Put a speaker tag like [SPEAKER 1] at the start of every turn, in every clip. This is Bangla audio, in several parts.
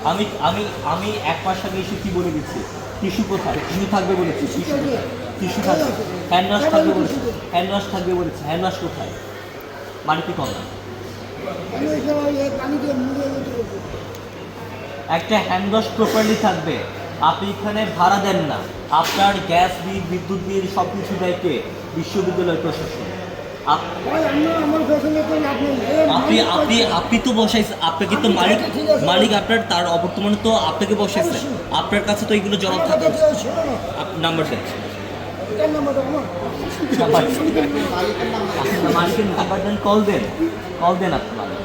[SPEAKER 1] আমি আমি আমি এক মাস আগে এসে কি বলে দিচ্ছি, টিস্যু কোথায়, টিস্যু থাকবে বলেছি, টিস্যু কোথায়, টিস্যু থাকবে, হ্যান্ড ওয়াশ থাকবে বলেছি, হ্যান্ড ওয়াশ থাকবে বলেছি, হ্যান্ড ওয়াশ কোথায়, মানে কি করলাম? একটা হ্যান্ড ওয়াশ প্রপারলি থাকবে। আপনি এখানে ভাড়া দেন না, আপনার গ্যাস বিল, বিদ্যুৎ বিল সব কিছু দেয় কে? বিশ্ববিদ্যালয় প্রশাসন। আপনি আপনি আপনি তো বসাইছেন, আপনাকে তো মালিক, মালিক আপনার, তার অবর্তমানে তো আপনাকে বসাইছে, আপনার কাছে তো এগুলো জবাব থাকা উচিত। নাম্বার দেন, মালিকের নাম্বার দেন, কল দেন, কল দেন আপনার মালিক।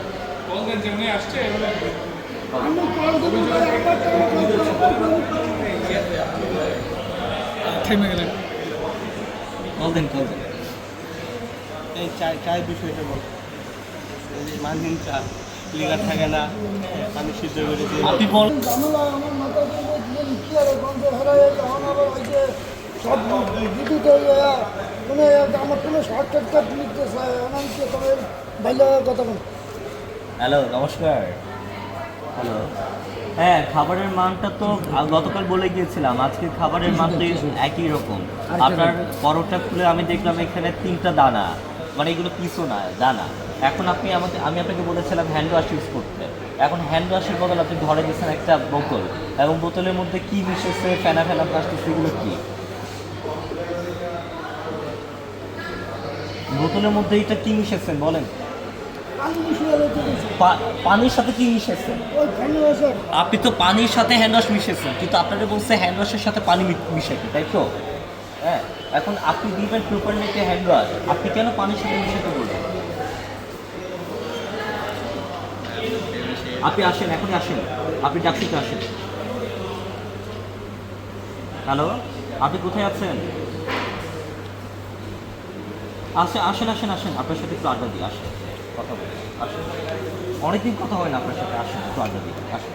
[SPEAKER 2] থেমে গেলেন।
[SPEAKER 1] কল দেন, কল দেন।
[SPEAKER 2] এই চায়ের বিষয়টা বল, মানহীন চা লিগার থাকে না, পানি সিদ্ধ করে দিয়ে
[SPEAKER 1] আপনি বল।
[SPEAKER 3] সব বিদ্যুৎ মানে আমার কোনো শর্টকাট নিতেছে অনেকে তবে ভালো কথা বল।
[SPEAKER 1] হ্যালো, নমস্কার। হ্যালো, হ্যাঁ, খাবারের মানটা তো গতকাল বলে গিয়েছিলাম, আজকে খাবারের মান তো একই রকম। আপনার পরোটা খুলে আমি দেখলাম এখানে 3টা দানা, মানে এগুলো পিসও না, দানা। এখন আপনি আমি আপনাকে বলেছিলাম হ্যান্ড ওয়াশ ইউজ করতে, এখন হ্যান্ড ওয়াশের বদলে আপনি ধরে দিচ্ছেন একটা বোতল, এবং বোতলের মধ্যে কি মিশেছে, ফেনা ফেনা প্লাস্টিক, সেগুলো কি? বোতলের মধ্যে এটা কি মিশেছেন বলেন? পানির সাথে কি মিশেছেন? আপনি তো পানির সাথে হ্যান্ড ওয়াশ মিশেছেন, কিন্তু আপনারা বলছে হ্যান্ড ওয়াশের সাথে পানি মিশাইতে, তাই তো? হ্যাঁ, এখন আপনি দিবেন প্রপারলি একটা হ্যান্ড ওয়াশ, আপনি কেন পানির সাথে মিশাতে বলবেন? আপনি আসেন, এখনই আসেন, আপনি ট্যাক্সিতে আসেন। হ্যালো, আপনি কোথায় আছেন? আসেন আসেন আসেন আসেন, আপনার সাথে একটু আড্ডা দিই, আসেন, কথা বলি, আসেন। অনেকদিন কথা হয় না আপনার সাথে, আসেন একটু আড্ডা দিই, আসেন।